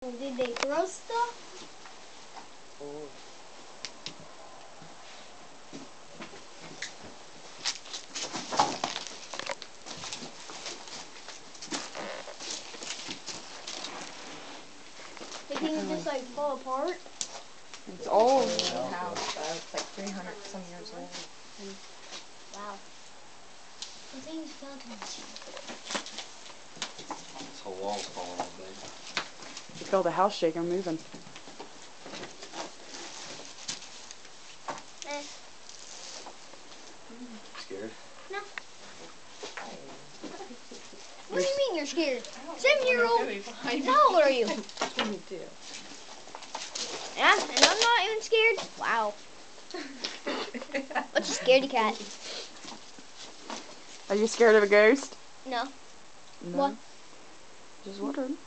Did they throw stuff? Oh. They didn't just like fall apart? It's old house though. It's like 300 some years old. Wow. The thing's skeleton. This whole wall's falling all day. You feel the house shaking, moving. Scared? No. What do you mean you're scared? 7-year-old? How old are you? 22. Yeah, and I'm not even scared? Wow. What's a scaredy cat? Are you scared of a ghost? No. No. What? Just wondering.